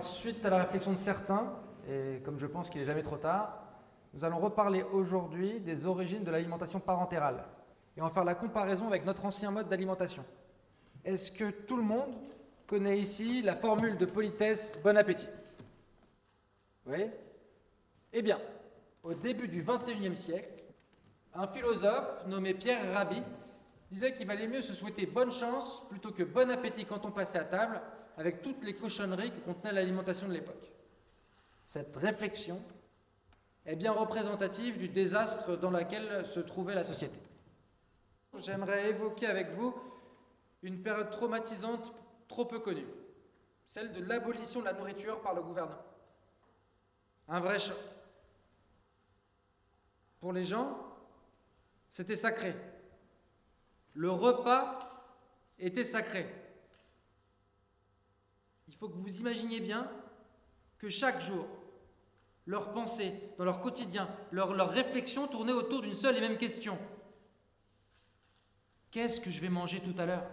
suite à la réflexion de certains, et comme je pense qu'il n'est jamais trop tard, nous allons reparler aujourd'hui des origines de l'alimentation parentérale et en faire la comparaison avec notre ancien mode d'alimentation. Est-ce que tout le monde connaît ici la formule de politesse bon appétit? Oui? Eh bien, au début du XXIe siècle, un philosophe nommé Pierre Rabhi disait qu'il valait mieux se souhaiter bonne chance plutôt que bon appétit quand on passait à table, avec toutes les cochonneries que contenait l'alimentation de l'époque. Cette réflexion est bien représentative du désastre dans lequel se trouvait la société. J'aimerais évoquer avec vous une période traumatisante trop peu connue, celle de l'abolition de la nourriture par le gouvernement. Un vrai choc. Pour les gens, c'était sacré. Le repas était sacré. Il faut que vous imaginiez bien que chaque jour, leurs pensées, dans leur quotidien, leurs réflexions tournaient autour d'une seule et même question. Qu'est-ce que je vais manger tout à l'heure?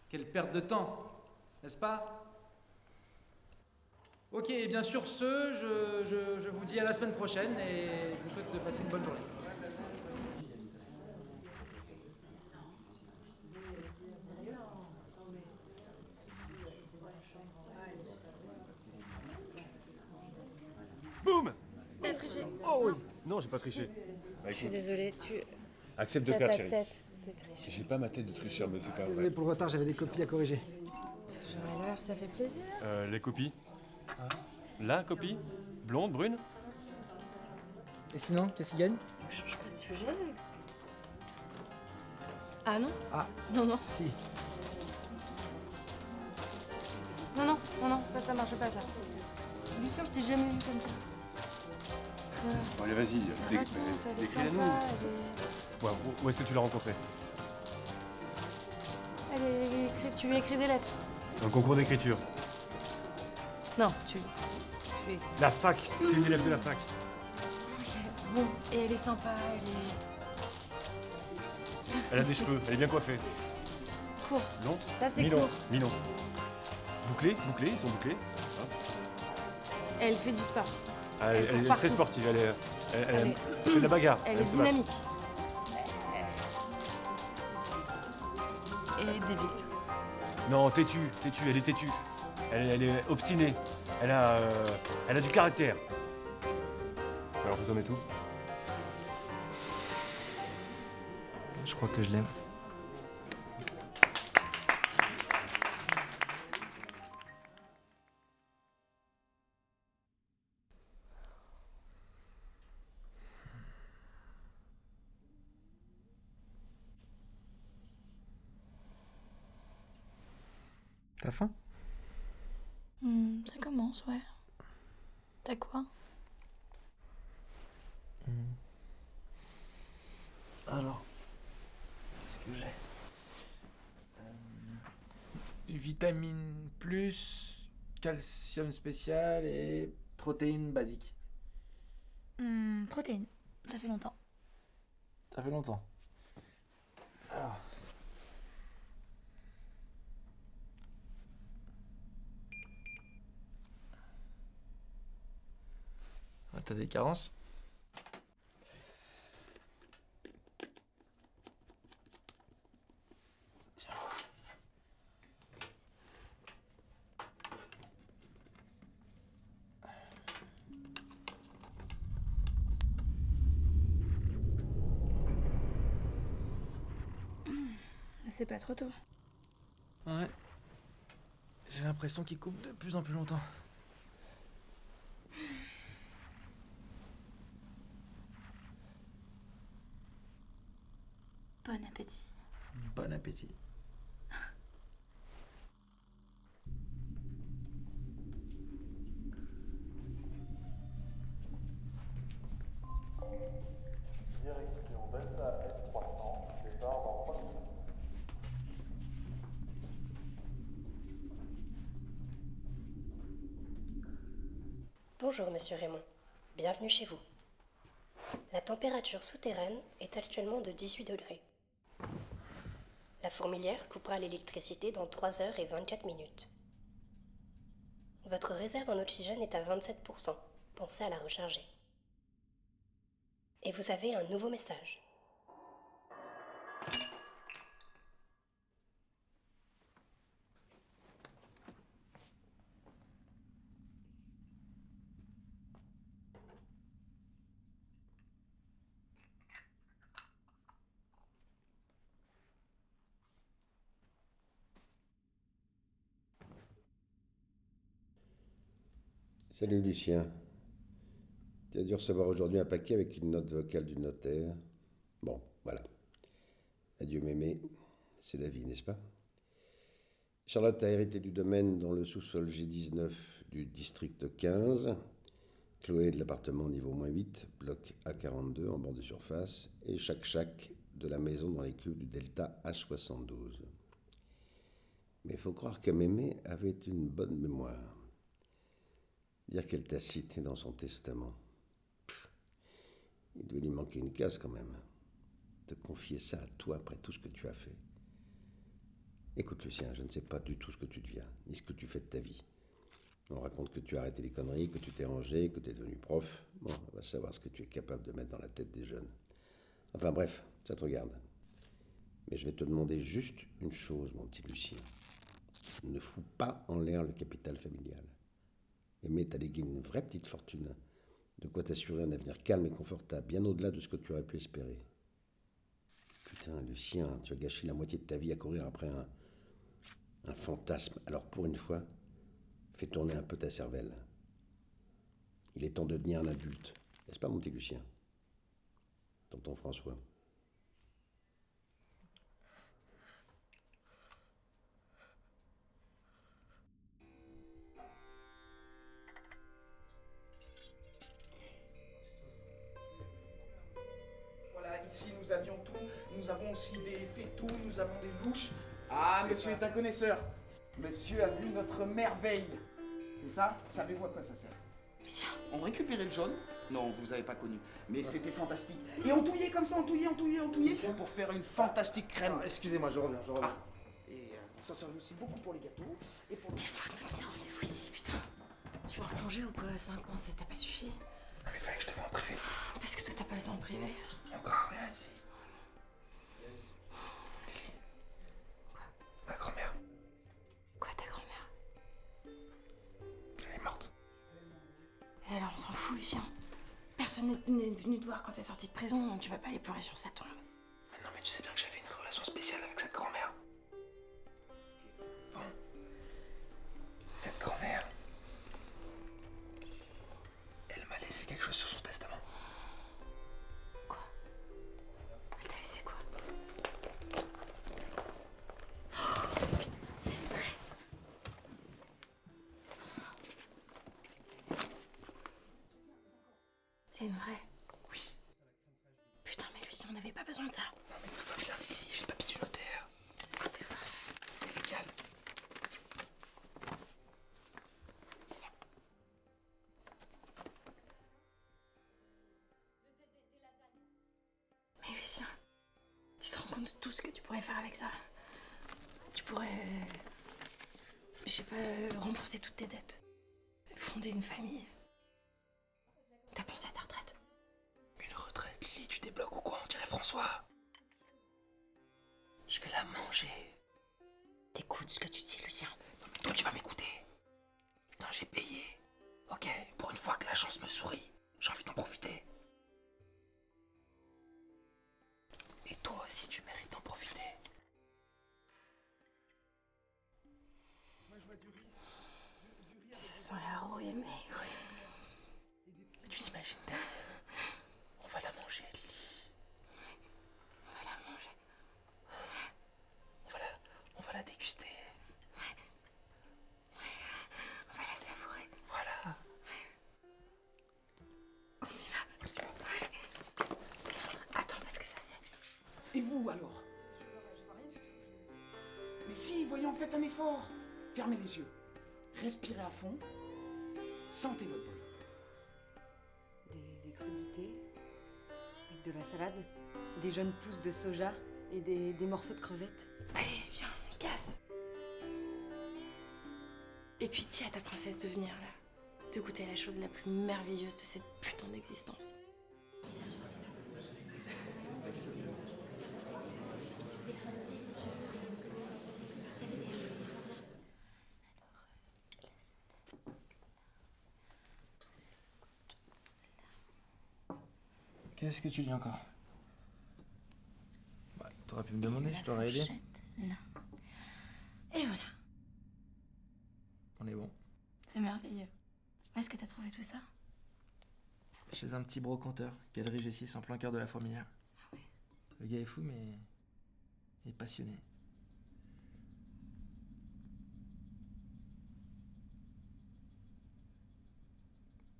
Quelle perte de temps, n'est-ce pas? Ok, et bien sur ce, je vous dis à la semaine prochaine et je vous souhaite de passer une bonne journée. Boum! T'as triché. Oh oui! Non, j'ai pas triché. Je suis désolée, Accepte de t'as perdre, ta chérie. tête de tricher. J'ai pas ma tête de tricheur, mais c'est pas Désolé vrai. pour le retard, j'avais des copies à corriger. Toujours à l'heure, ça fait plaisir. Les copies? La copie? Blonde, brune? Et sinon, qu'est-ce qu'il gagne? On change pas de sujet. Ah non? Ah, Non, non, si. non, ça marche pas ça. Lucien, je t'ai jamais vu comme ça. Bon, allez, vas-y, Raconte, elle est sympa, décris-la-nous. Ouais, où est-ce que tu l'as rencontrée? tu lui écris des lettres. Un concours d'écriture. Non, tu es... La fac! C'est une élève de la fac. Ok, bon, et elle est sympa, Elle a des cheveux, elle est bien coiffée. court. Non? Ça, c'est Mi-long. court. Mi-long. Bouclés, ils sont bouclés. Et elle fait du sport. Ah, elle est partout. très sportive, elle Elle fait de la bagarre. Elle aime est se battre. dynamique. Et débile. Non, têtue, elle est têtue. Elle est obstinée. Elle a du caractère. Alors vous en êtes où? Je crois que je l'aime. T'as faim? Ça commence, ouais. T'as quoi? Alors, qu'est-ce que j'ai? Vitamine plus, calcium spécial et protéines basiques. Protéines. Ça fait longtemps. Ça fait longtemps. Alors. Ah, t'as des carences? Tiens. C'est pas trop tôt. Ouais. J'ai l'impression qu'il coupe de plus en plus longtemps. Bon appétit. Bon appétit. Direction Delta S300, départ dans 3 minutes. Bonjour Monsieur Raymond, bienvenue chez vous. La température souterraine est actuellement de 18 degrés. La fourmilière coupera l'électricité dans 3 heures et 24 minutes. Votre réserve en oxygène est à 27%. Pensez à la recharger. Et vous avez un nouveau message. Salut Lucien. Tu as dû recevoir aujourd'hui un paquet avec une note vocale du notaire. Bon, voilà. Adieu mémé, c'est la vie, n'est-ce pas? Charlotte a hérité du domaine dans le sous-sol G19 du district 15. Chloé de l'appartement niveau -8, bloc A42 en bord de surface. Et chaque de la maison dans les cubes du delta H72. Mais il faut croire que mémé avait une bonne mémoire. Dire qu'elle t'a cité dans son testament. Il devait lui manquer une case quand même. Te confier ça à toi après tout ce que tu as fait. Écoute Lucien, je ne sais pas du tout ce que tu deviens, ni ce que tu fais de ta vie. On raconte que tu as arrêté les conneries, que tu t'es rangé, que tu es devenu prof. Bon, on va savoir ce que tu es capable de mettre dans la tête des jeunes. Enfin bref, ça te regarde. Mais je vais te demander juste une chose, mon petit Lucien. Ne fous pas en l'air le capital familial. Aimé t'a légué une vraie petite fortune, de quoi t'assurer un avenir calme et confortable, bien au-delà de ce que tu aurais pu espérer. Putain, Lucien, tu as gâché la moitié de ta vie à courir après un fantasme. Alors pour une fois, fais tourner un peu ta cervelle. Il est temps de devenir un adulte, n'est-ce pas mon petit Lucien? Tonton François. Voilà, ici nous avions tout. Nous avons aussi des fétous, nous avons des louches. Ah, monsieur est un connaisseur. Monsieur a vu notre merveille. Et ça, savez-vous à quoi ça sert? Lucien. On récupérait le jaune. Non, vous avez pas connu. Mais c'était fantastique. Et on touillait comme ça, on touillait pour faire une fantastique crème. Excusez-moi, je reviens. Ah. Et ça servait aussi beaucoup pour les gâteaux et pour le... T'es fou de me donner rendez-vous ici, putain. Tu veux replonger ou quoi? 5 ans, ça t'a pas suffi? Non mais fallait que je te voie en privé. Parce que toi, t'as pas le temps en privé. Encore rien ici. Ma grand-mère, Quoi, ta grand-mère? elle est morte. Et alors, on s'en fout, Lucien. Personne n'est venu te voir quand t'es sorti de prison. Tu vas pas aller pleurer sur sa tombe. Non mais tu sais bien que j'avais une relation spéciale avec cette grand-mère. Bon. Cette grand-mère, elle m'a laissé quelque chose sur son testament. Quoi? Elle t'a laissé quoi? C'est vrai. C'est une vraie. Oui. Putain, mais Lucien, on n'avait pas besoin de ça. Non mais tout va bien Lily, j'ai le papier du notaire. C'est légal. Mais Lucien, tu te rends compte de tout ce que tu pourrais faire avec ça? Tu pourrais, je sais pas, rembourser toutes tes dettes, fonder une famille. T'as pensé à ta retraite? Une retraite, Lily, tu débloques ou quoi? On dirait François. Je vais la manger. T'écoutes ce que tu dis, Lucien. Non, mais toi tu vas m'écouter. Putain, j'ai payé. Ok, pour une fois que la chance me sourit, j'ai envie d'en profiter. Et toi aussi tu mérites d'en profiter. Ça sent la rouille, mais... Tu t'imagines, on va la manger, Lily. On va la manger. On va la déguster. On va la savourer. Voilà. On y va. Allez. Tiens, attends, parce que ça c'est... Et vous alors? Je vois rien du tout. Mais si, voyons, faites un effort. Fermez les yeux. Respirez à fond. Sentez votre bol. Des crudités, avec de la salade, des jeunes pousses de soja et des morceaux de crevettes. Allez, viens, on se casse. Et puis dis à ta princesse de venir là, de goûter la chose la plus merveilleuse de cette putain d'existence. Qu'est-ce que tu dis encore? Bah, t'aurais pu me demander, je t'aurais aidé. Là. Et voilà, On est bon. c'est merveilleux. Où est-ce que t'as trouvé tout ça? Chez un petit brocanteur, galerie G6 en plein cœur de la Fourmilière. Ah ouais. Le gars est fou, mais il est passionné.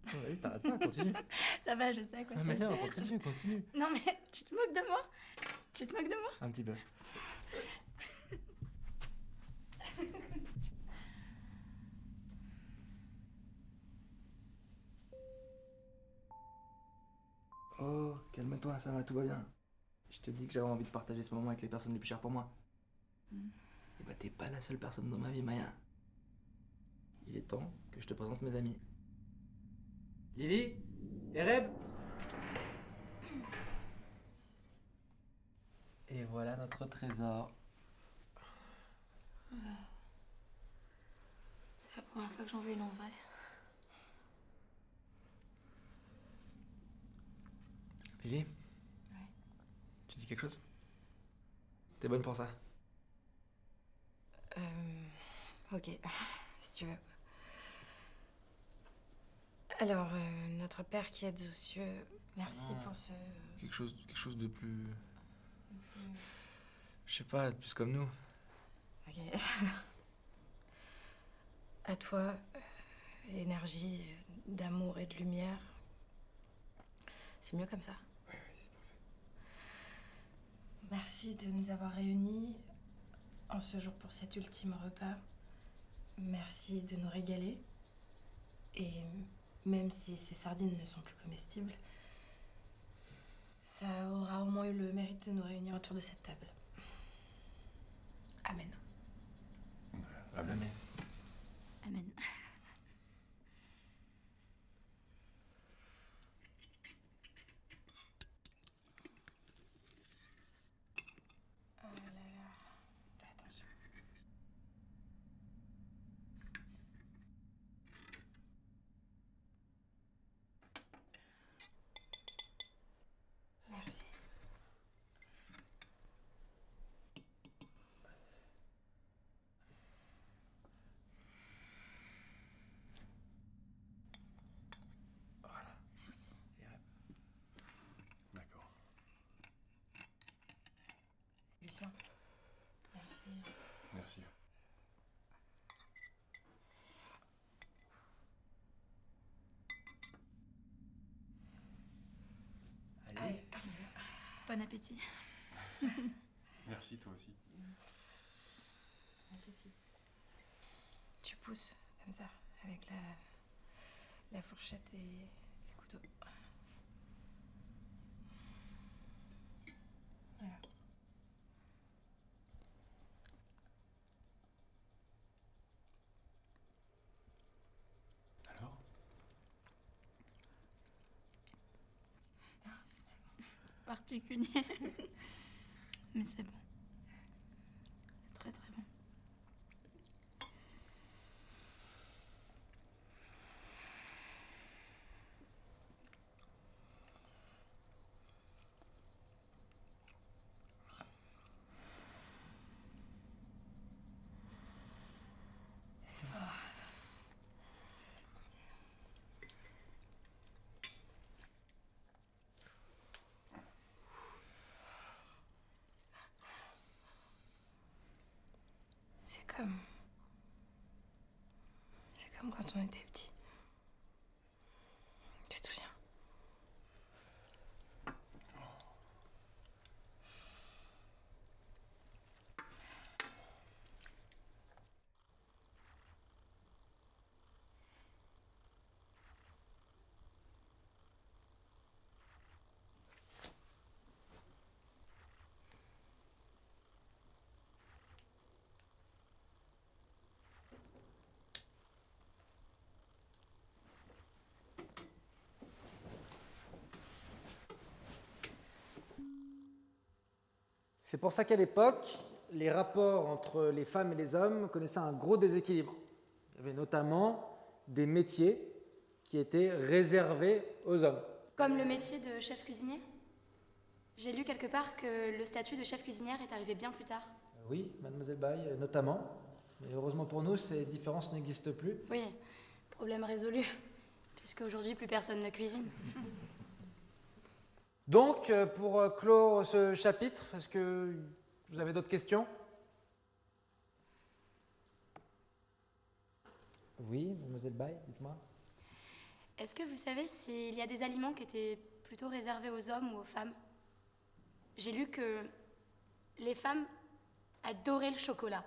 Vas-y, t'arrêtes pas, continue. Ça va, je sais à quoi Ah, ça mais non, sert. continue. Non mais tu te moques de moi? Tu te moques de moi? Un petit peu. Oh, calme-toi, ça va, tout va bien. Je te dis que j'avais envie de partager ce moment avec les personnes les plus chères pour moi. Et bah t'es pas la seule personne dans ma vie, Maya. Il est temps que je te présente mes amis. Lily? Ereb? Et voilà notre trésor. C'est la première fois que j'en veux une en vrai. Lily? Ouais. Tu dis quelque chose? T'es bonne pour ça? Ok, si tu veux. Alors, notre Père qui êtes aux cieux, merci pour ce... Quelque chose de plus... Je sais pas, plus comme nous. Ok. À toi, énergie d'amour et de lumière. C'est mieux comme ça. Ouais, c'est parfait. Merci de nous avoir réunis en ce jour pour cet ultime repas. Merci de nous régaler. Et même si ces sardines ne sont plus comestibles, ça aura au moins eu le mérite de nous réunir autour de cette table. Amen. Amen. Amen. Oh là là, fais attention. Merci. Voilà. Merci. D'accord. Lucien. Merci. Merci. Allez. Bon appétit. Merci, toi aussi. Bon appétit. Tu pousses comme ça, avec la fourchette et les couteaux. Voilà. Alors? Particulier. Mais c'est bon. C'est très très bon. C'est comme... C'est comme quand on était petit. Tu te souviens? C'est pour ça qu'à l'époque, les rapports entre les femmes et les hommes connaissaient un gros déséquilibre. Il y avait notamment des métiers qui étaient réservés aux hommes. Comme le métier de chef cuisinier? J'ai lu quelque part que le statut de chef cuisinière est arrivé bien plus tard. Oui, mademoiselle Baye, notamment. Mais heureusement pour nous, ces différences n'existent plus. Oui, problème résolu, puisque aujourd'hui plus personne ne cuisine. Donc, pour clore ce chapitre, est-ce que vous avez d'autres questions? Oui, mademoiselle Baye, dites-moi. Est-ce que vous savez s'il y a des aliments qui étaient plutôt réservés aux hommes ou aux femmes? J'ai lu que les femmes adoraient le chocolat.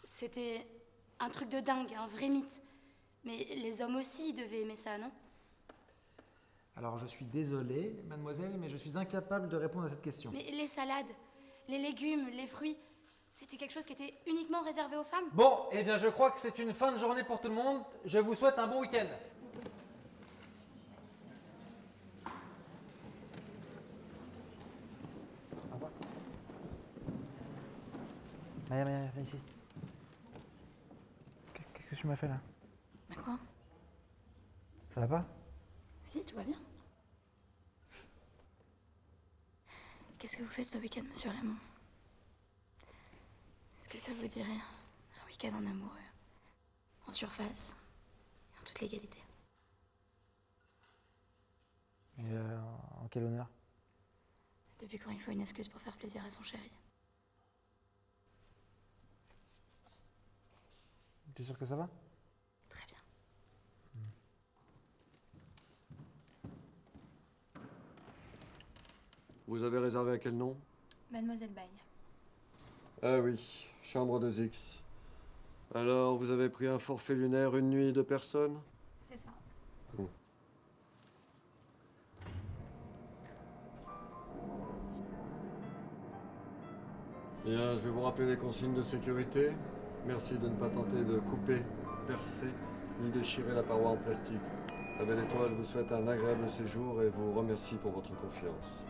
C'était un truc de dingue, un vrai mythe. Mais les hommes aussi devaient aimer ça, non? Alors, je suis désolé, mademoiselle, mais je suis incapable de répondre à cette question. Mais les salades, les légumes, les fruits, c'était quelque chose qui était uniquement réservé aux femmes? Bon, eh bien, je crois que c'est une fin de journée pour tout le monde. Je vous souhaite un bon week-end. Au revoir. Maya, viens ici. Qu'est-ce que tu m'as fait là? Mais quoi? Ça va pas? Si, tout va bien. Qu'est-ce que vous faites ce week-end, monsieur Raymond? Est-ce que ça vous dirait un week-end en amoureux? En surface, et en toute légalité. Et en quel honneur? Depuis quand il faut une excuse pour faire plaisir à son chéri? T'es sûr que ça va? Très bien. Vous avez réservé à quel nom? Mademoiselle Baye. Ah oui, chambre 2X. Alors, vous avez pris un forfait lunaire une nuit, 2 personnes? C'est ça. Bien, je vais vous rappeler les consignes de sécurité. Merci de ne pas tenter de couper, percer, ni déchirer la paroi en plastique. La Belle Étoile vous souhaite un agréable séjour et vous remercie pour votre confiance.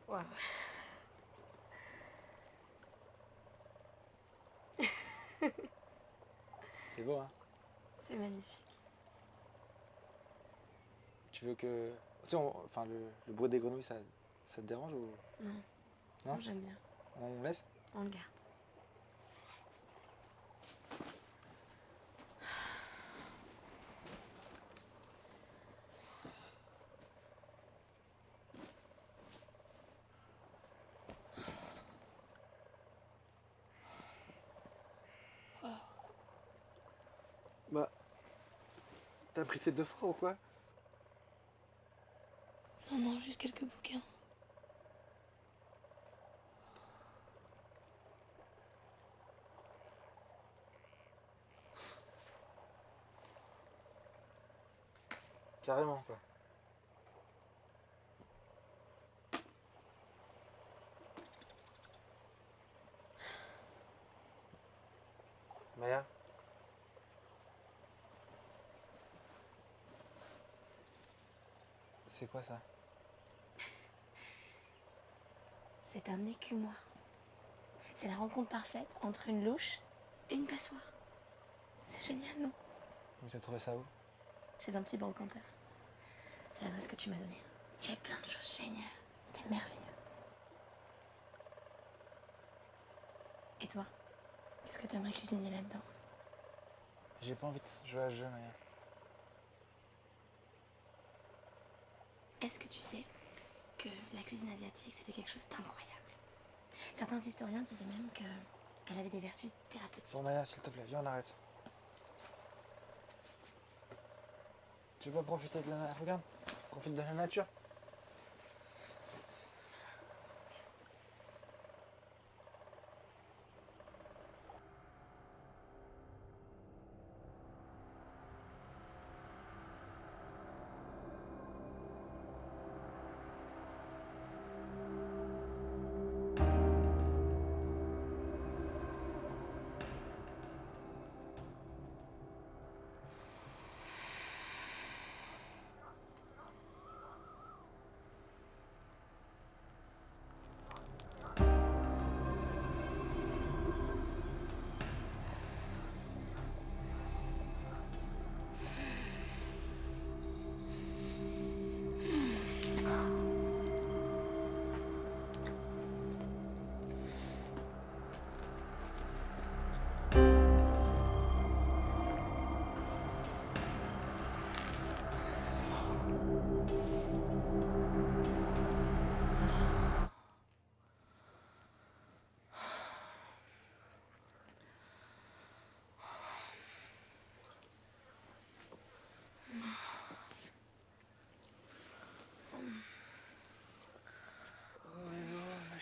Waouh. C'est beau, hein? C'est magnifique. Tu veux que... Tu sais, enfin, le bruit des grenouilles, ça te dérange ou... Non. Non, j'aime bien. On laisse? On le garde. Bah... T'as pris tes 2 fois ou quoi? Non, juste quelques bouquins. Carrément, quoi. Maya? C'est quoi ça? C'est un écumoire. C'est la rencontre parfaite entre une louche et une passoire. C'est génial, non? Mais t'as trouvé ça où? Chez un petit brocanteur. C'est l'adresse que tu m'as donnée. Il y avait plein de choses géniales. C'était merveilleux. Et toi? Qu'est-ce que t'aimerais cuisiner là-dedans? J'ai pas envie de jouer à ce jeu, Maya. Est-ce que tu sais que la cuisine asiatique, c'était quelque chose d'incroyable? Certains historiens disaient même qu'elle avait des vertus thérapeutiques. Bon, Maya, s'il te plaît, viens, on arrête. Tu veux pas profiter de la... Regarde, profite de la nature.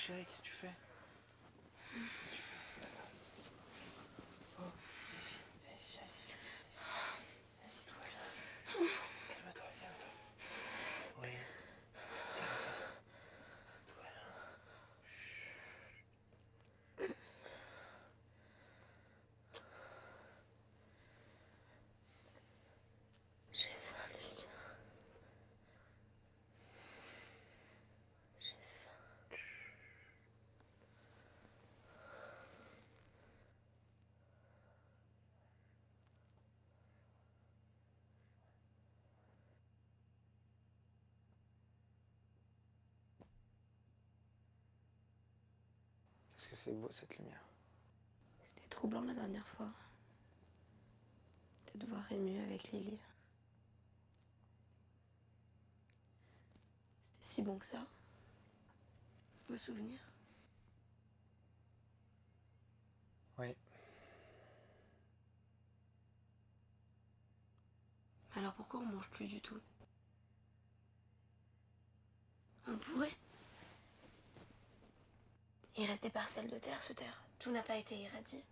chérie, qu'est-ce que tu fais? Qu'est-ce que tu fais? Attends. Oh, viens ici, viens ici, viens ici. Viens ici, tout va bien. Calme-toi, calme-toi. Oui. Calme-toi. Tout va bien. J'ai faim, Lucien. J'ai faim. Qu'est-ce que c'est beau cette lumière. C'était troublant la dernière fois. De te voir ému avec Lily. C'était si bon que ça. Beau souvenir. Oui. Alors pourquoi on mange plus du tout? On pourrait. Il reste des parcelles de terre sous terre. Tout n'a pas été irradié.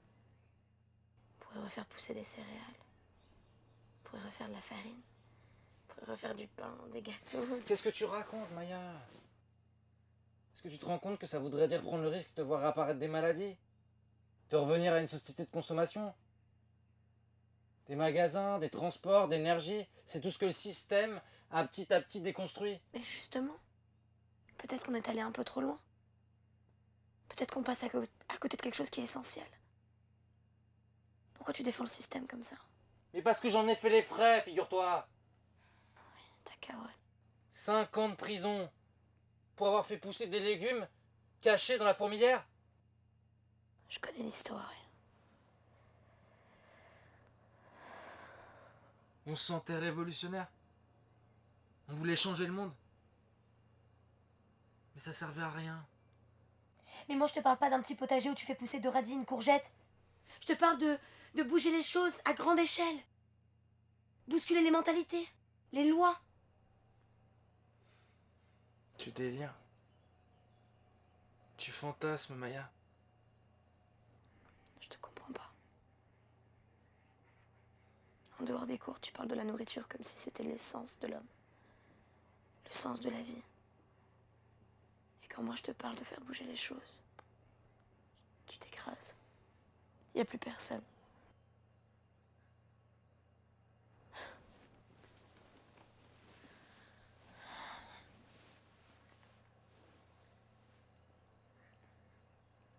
On pourrait refaire pousser des céréales. On pourrait refaire de la farine. On pourrait refaire du pain, des gâteaux. Qu'est-ce que tu racontes, Maya? Est-ce que tu te rends compte que ça voudrait dire prendre le risque de voir apparaître des maladies? De revenir à une société de consommation? Des magasins, des transports, d'énergie, c'est tout ce que le système a petit à petit déconstruit. Mais justement, peut-être qu'on est allé un peu trop loin. Peut-être qu'on passe à côté de quelque chose qui est essentiel. Pourquoi tu défends le système comme ça? Mais parce que j'en ai fait les frais, figure-toi. Ta carotte. 5 ans de prison pour avoir fait pousser des légumes cachés dans la fourmilière. Je connais l'histoire. On se sentait révolutionnaire. On voulait changer le monde. Mais ça servait à rien. Mais moi, je te parle pas d'un petit potager où tu fais pousser de radis, une courgette. Je te parle de bouger les choses à grande échelle. Bousculer les mentalités, les lois. Tu délires. Tu fantasmes, Maya. Je te comprends pas. En dehors des cours, tu parles de la nourriture comme si c'était l'essence de l'homme. Le sens de la vie. Et quand moi je te parle de faire bouger les choses, tu t'écrases. Il n'y a plus personne.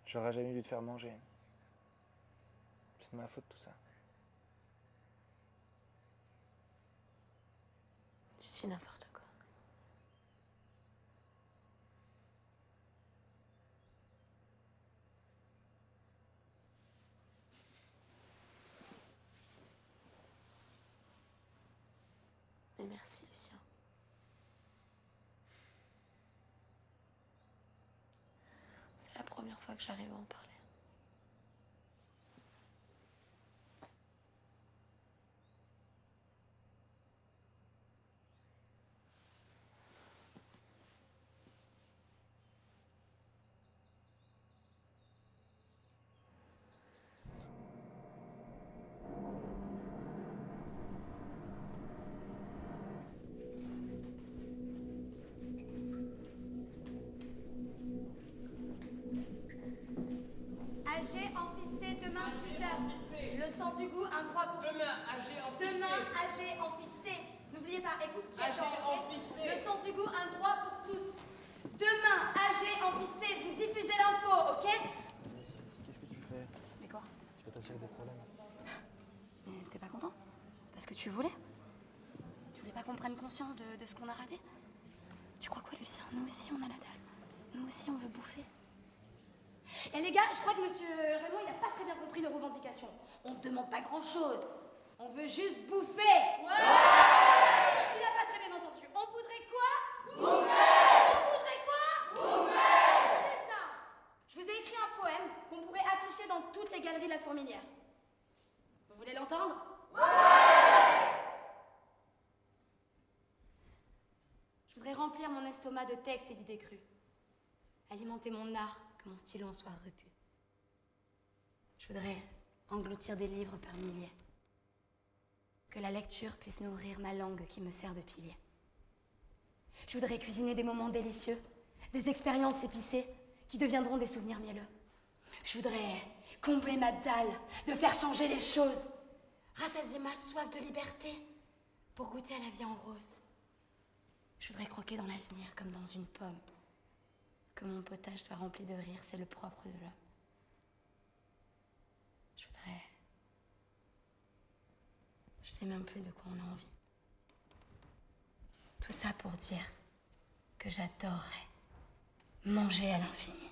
J'aurais jamais dû te faire manger. C'est de ma faute tout ça. Tu dis n'importe quoi. Mais merci, Lucien. C'est la première fois que j'arrive à en parler. AG amphissé demain 10h. Le sens du goût, un 3 pour Demain, tous. AG amphissé. Demain, AG amphissé. N'oubliez pas, écoute ce qu'il y a AG dedans, ok? amphissé. Le sens du goût, un 3 pour tous. Demain, AG amphissé. Vous diffusez l'info, ok? Qu'est-ce que tu fais? Mais quoi? Tu vas t'attirer des problèmes. Mais t'es pas content? C'est parce que tu voulais? Tu voulais pas qu'on prenne conscience de ce qu'on a raté? Tu crois quoi, Lucien? Nous aussi, on a la dalle. Nous aussi, on veut bouffer. Et les gars, je crois que monsieur Raymond, il a pas très bien compris nos revendications. On ne demande pas grand-chose. On veut juste bouffer. Ouais! Il a pas très bien entendu. On voudrait quoi? Bouffer! On voudrait quoi? Bouffer! C'est ça. Je vous ai écrit un poème qu'on pourrait afficher dans toutes les galeries de la Fourmilière. Vous voulez l'entendre? Ouais! Je voudrais remplir mon estomac de textes et d'idées crues. alimenter mon art que mon stylo en soit repu. Je voudrais engloutir des livres par milliers. Que la lecture puisse nourrir ma langue qui me sert de pilier. Je voudrais cuisiner des moments délicieux, des expériences épicées qui deviendront des souvenirs mielleux. Je voudrais combler ma dalle, de faire changer les choses, rassasier ma soif de liberté pour goûter à la vie en rose. Je voudrais croquer dans l'avenir comme dans une pomme. Que mon potage soit rempli de rire, c'est le propre de l'homme. Je voudrais... Je sais même plus de quoi on a envie. Tout ça pour dire que j'adorerais manger à l'infini.